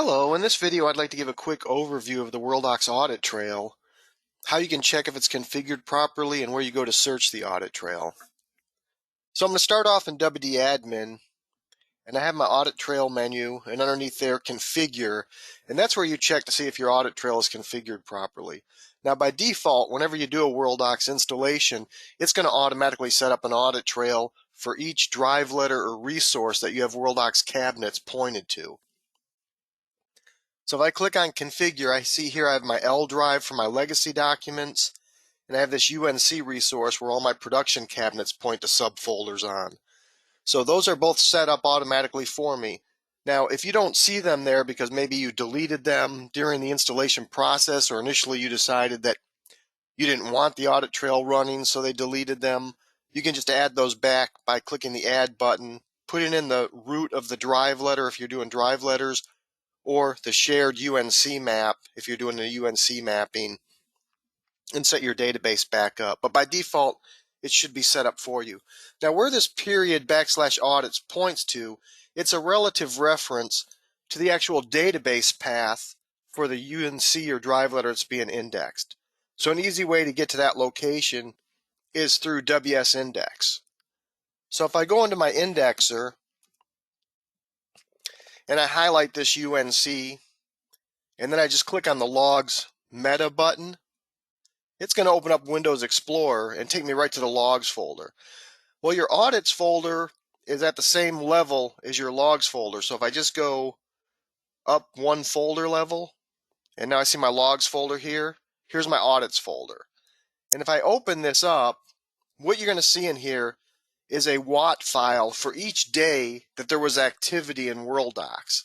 Hello, in this video I'd like to give a quick overview of the Worldox Audit Trail, how you can check if it's configured properly, and where you go to search the audit trail. So I'm going to start off in WD Admin, and I have my Audit Trail menu, and underneath there Configure, and that's where you check to see if your audit trail is configured properly. Now by default, whenever you do a Worldox installation, it's going to automatically set up an audit trail for each drive letter or resource that you have Worldox cabinets pointed to. So if I click on Configure, I see here I have my L drive for my legacy documents, and I have this UNC resource where all my production cabinets point to subfolders on. So those are both set up automatically for me. Now, if you don't see them there because maybe you deleted them during the installation process, or initially you decided that you didn't want the audit trail running, so they deleted them, you can just add those back by clicking the Add button, putting in the root of the drive letter if you're doing drive letters, or the shared UNC map if you're doing a UNC mapping, and set your database back up. But by default, it should be set up for you. Now, where this period /audits points to, it's a relative reference to the actual database path for the UNC or drive letter that's being indexed. So an easy way to get to that location is through WS Index. So if I go into my indexer, and I highlight this UNC, and then I just click on the Logs Meta button, it's going to open up Windows Explorer and take me right to the Logs folder. Well, your Audits folder is at the same level as your Logs folder. So if I just go up one folder level, and now I see my Logs folder here, here's my Audits folder. And if I open this up, what you're going to see in here is a WAT file for each day that there was activity in Worldox.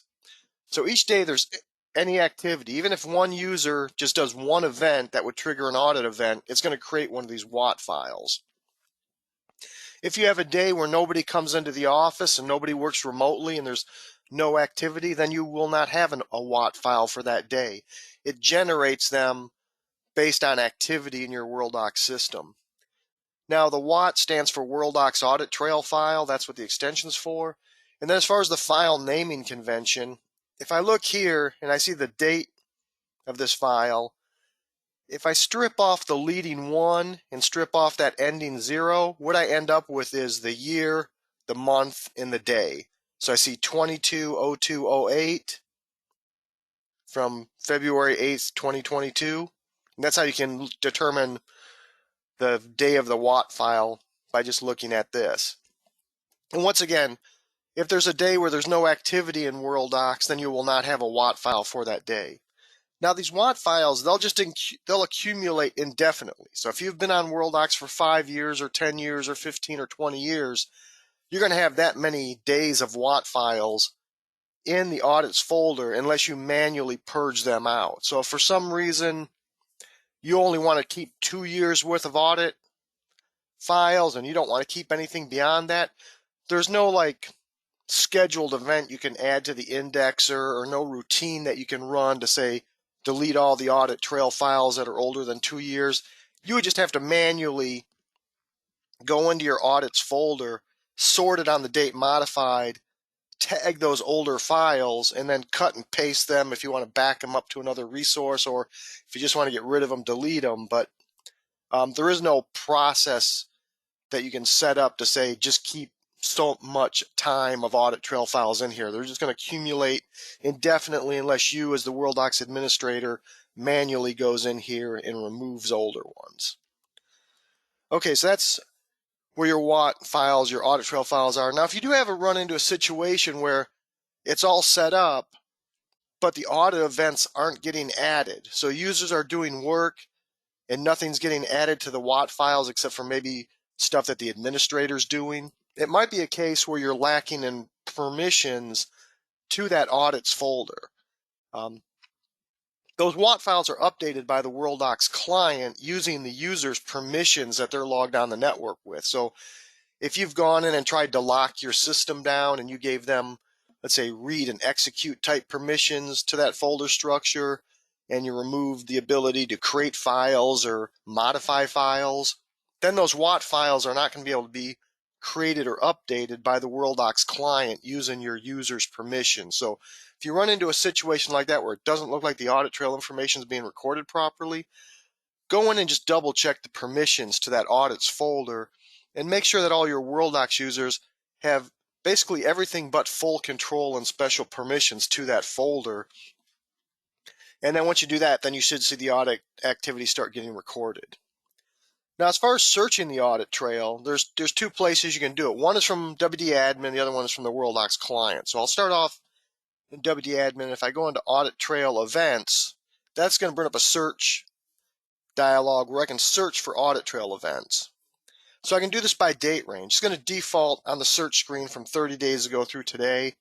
So each day there's any activity, even if one user just does one event that would trigger an audit event, it's going to create one of these WAT files. If you have a day where nobody comes into the office and nobody works remotely and there's no activity, then you will not have a WAT file for that day. It generates them based on activity in your Worldox system. Now, the WAT stands for Worldox Audit Trail file. That's what the extension's for. And then as far as the file naming convention, if I look here and I see the date of this file, if I strip off the leading 1 and strip off that ending 0, what I end up with is the year, the month, and the day. So I see 22/02/08 from February 8th, 2022. And that's how you can determine the day of the WAT file by just looking at this. And once again, if there's a day where there's no activity in Worldox, then you will not have a WAT file for that day. Now, these WAT files, they'll accumulate indefinitely. So if you've been on Worldox for 5 years or 10 years or 15 or 20 years, you're going to have that many days of WAT files in the audits folder unless you manually purge them out. So if for some reason you only want to keep 2 years worth of audit files and you don't want to keep anything beyond that, there's no scheduled event you can add to the indexer or no routine that you can run to say delete all the audit trail files that are older than 2 years. You would just have to manually go into your audits folder, sort it on the date modified, tag those older files, and then cut and paste them if you want to back them up to another resource, or if you just want to get rid of them, delete them. But there is no process that you can set up to say just keep so much time of audit trail files in here. They're just going to accumulate indefinitely unless you, as the Worldox administrator, manually goes in here and removes older ones. Okay, so that's where your WAT files, your audit trail files are. Now, if you do ever run into a situation where it's all set up, but the audit events aren't getting added, so users are doing work and nothing's getting added to the WAT files except for maybe stuff that the administrator's doing, it might be a case where you're lacking in permissions to that audits folder. Those WAT files are updated by the Worldox client using the user's permissions that they're logged on the network with. So if you've gone in and tried to lock your system down and you gave them, let's say, read and execute type permissions to that folder structure, and you removed the ability to create files or modify files, then those WAT files are not going to be able to be created or updated by the Worldox client using your user's permission. So if you run into a situation like that where it doesn't look like the audit trail information is being recorded properly, go in and just double check the permissions to that audits folder and make sure that all your Worldox users have basically everything but full control and special permissions to that folder. And then once you do that, then you should see the audit activity start getting recorded. Now, as far as searching the audit trail, there's two places you can do it. One is from WD Admin, the other one is from the Worldox client. So I'll start off in WD Admin. If I go into Audit Trail Events, that's going to bring up a search dialog where I can search for audit trail events. So I can do this by date range. It's going to default on the search screen from 30 days ago through today.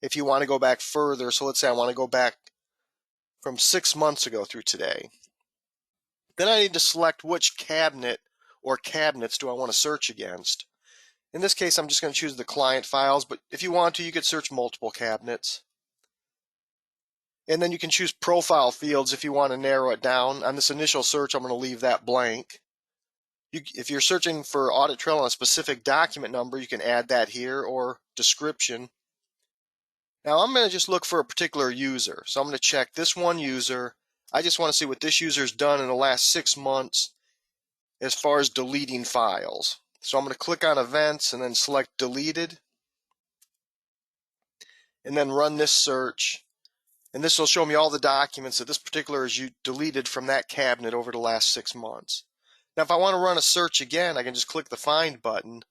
If you want to go back further, so let's say I want to go back from 6 months ago through today. Then I need to select which cabinet or cabinets do I want to search against. In this case, I'm just going to choose the client files, but if you want to, you could search multiple cabinets. And then you can choose profile fields if you want to narrow it down. On this initial search, I'm going to leave that blank. If you're searching for audit trail on a specific document number, you can add that here, or description. Now I'm going to just look for a particular user. So I'm going to check this one user. I just want to see what this user's done in the last 6 months as far as deleting files. So I'm going to click on events and then select deleted, and then run this search. And this will show me all the documents that this particular is deleted from that cabinet over the last 6 months. Now, if I want to run a search again, I can just click the Find button.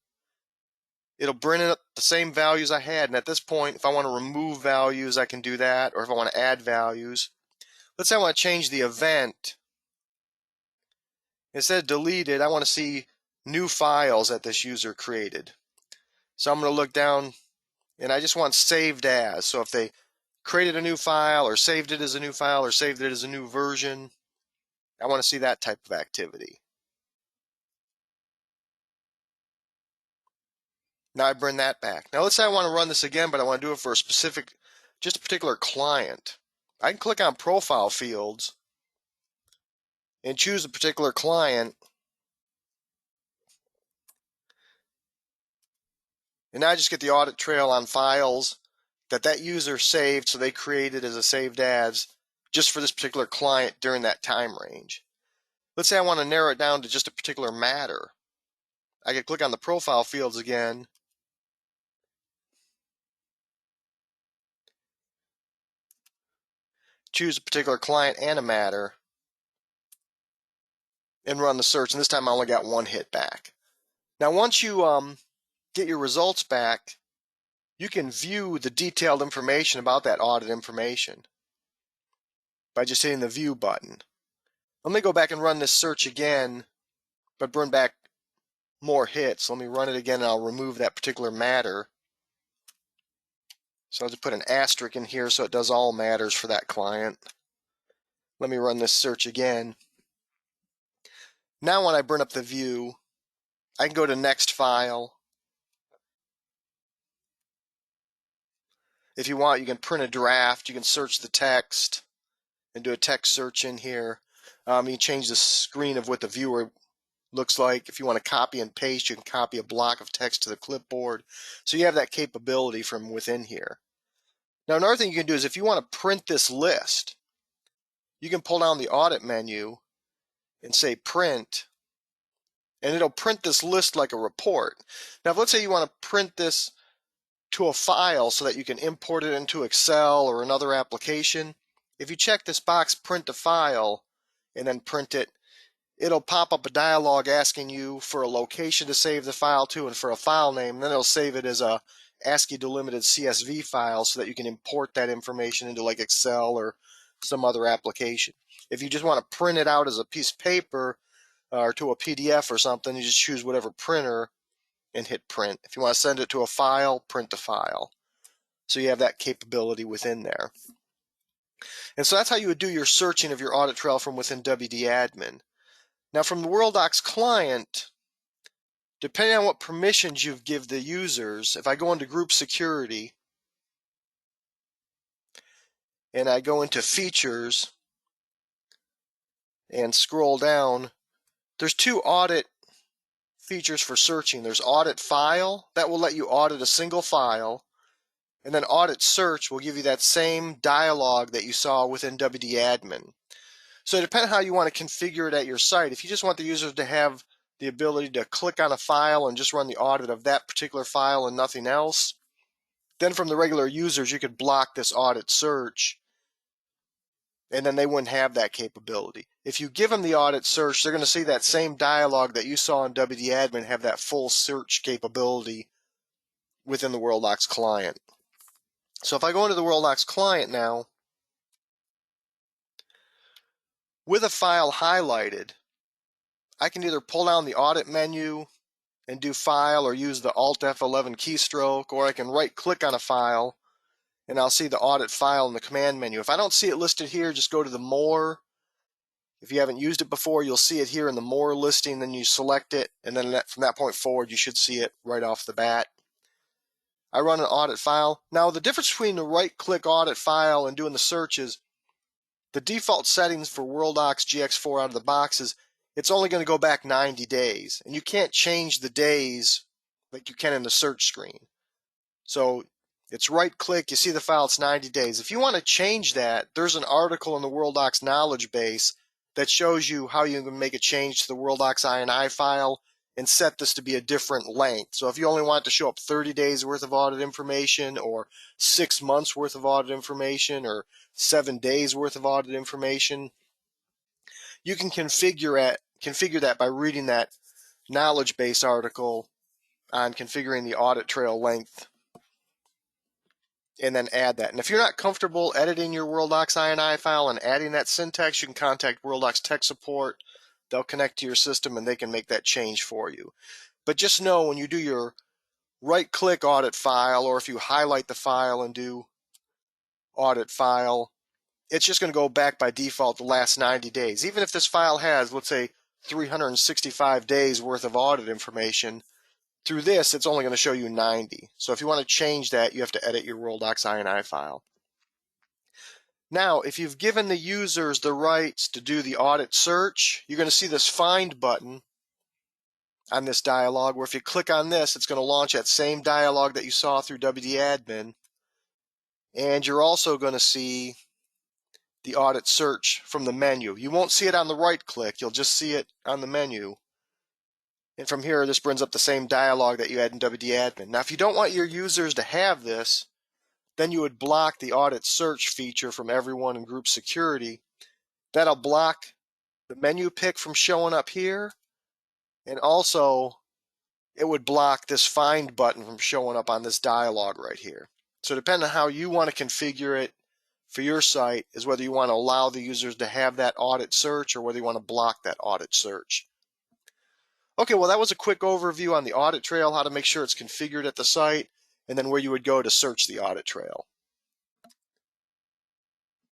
It'll bring up the same values I had. And at this point, if I want to remove values, I can do that. Or if I want to add values. Let's say I want to change the event. Instead of deleted, I want to see new files that this user created. So I'm going to look down, and I just want saved as. So if they created a new file, or saved it as a new file, or saved it as a new version, I want to see that type of activity. Now I bring that back. Now let's say I want to run this again, but I want to do it for just a particular client. I can click on profile fields and choose a particular client. And now I just get the audit trail on files that user saved, so they created as a saved as just for this particular client during that time range. Let's say I want to narrow it down to just a particular matter. I can click on the profile fields again, choose a particular client and a matter, and run the search. And this time I only got one hit back. Now once you get your results back, you can view the detailed information about that audit information by just hitting the View button. Let me go back and run this search again, but bring back more hits. Let me run it again, and I'll remove that particular matter. So I'll just put an asterisk in here so it does all matters for that client. Let me run this search again. Now when I bring up the view, I can go to Next File. If you want, you can print a draft. You can search the text and do a text search in here. You can change the screen of what the viewer looks like. If you want to copy and paste, you can copy a block of text to the clipboard. So you have that capability from within here. Now another thing you can do is if you want to print this list, you can pull down the audit menu and say print, and it'll print this list like a report. Now let's say you want to print this to a file so that you can import it into Excel or another application. If you check this box, print to file, and then print it, it'll pop up a dialog asking you for a location to save the file to and for a file name. And then it'll save it as a ASCII delimited CSV file so that you can import that information into like Excel or some other application. If you just want to print it out as a piece of paper or to a PDF or something, you just choose whatever printer and hit print. If you want to send it to a file, print to file. So you have that capability within there. And so that's how you would do your searching of your audit trail from within WD Admin. Now from the Worldox client, depending on what permissions you give the users, if I go into group security and I go into features and scroll down, there's two audit features for searching. There's Audit File, that will let you audit a single file, and then Audit Search will give you that same dialog that you saw within WD Admin. So depending on how you want to configure it at your site, if you just want the users to have the ability to click on a file and just run the audit of that particular file and nothing else, then from the regular users you could block this Audit Search, and then they wouldn't have that capability. If you give them the Audit Search, they're going to see that same dialog that you saw in WD Admin have that full search capability within the Worldox client. So if I go into the Worldox client now, with a file highlighted, I can either pull down the audit menu and do File or use the Alt F11 keystroke, or I can right click on a file and I'll see the audit file in the command menu. If I don't see it listed here, just go to the More. If you haven't used it before, you'll see it here in the More listing, then you select it, and then from that point forward you should see it right off the bat. I run an audit file. Now the difference between the right click audit file and doing the search is the default settings for Worldox GX4 out of the box is it's only going to go back 90 days, and you can't change the days like you can in the search screen. So it's right click, you see the file, it's 90 days. If you want to change that, there's an article in the Worldox knowledge base that shows you how you can make a change to the Worldox INI file and set this to be a different length. So if you only want it to show up 30 days worth of audit information, or 6 months worth of audit information, or 7 days worth of audit information, you can configure that by reading that knowledge base article on configuring the audit trail length, and then add that. And if you're not comfortable editing your Worldox INI file and adding that syntax, you can contact Worldox Tech Support. They'll connect to your system and they can make that change for you. But just know when you do your right click audit file, or if you highlight the file and do audit file, it's just going to go back by default the last 90 days. Even if this file has, let's say, 365 days worth of audit information, through this it's only going to show you 90. So if you want to change that, you have to edit your Worldox INI file. Now, if you've given the users the rights to do the audit search, you're going to see this Find button on this dialog, where if you click on this, it's going to launch that same dialog that you saw through WD Admin. And you're also going to see the audit search from the menu. You won't see it on the right click, you'll just see it on the menu. And from here, this brings up the same dialog that you had in WD Admin. Now, if you don't want your users to have this, then you would block the audit search feature from everyone in group security. That'll block the menu pick from showing up here, and also it would block this Find button from showing up on this dialog right here. So depending on how you want to configure it for your site is whether you want to allow the users to have that audit search or whether you want to block that audit search. Okay, well, that was a quick overview on the audit trail, how to make sure it's configured at the site, and then where you would go to search the audit trail.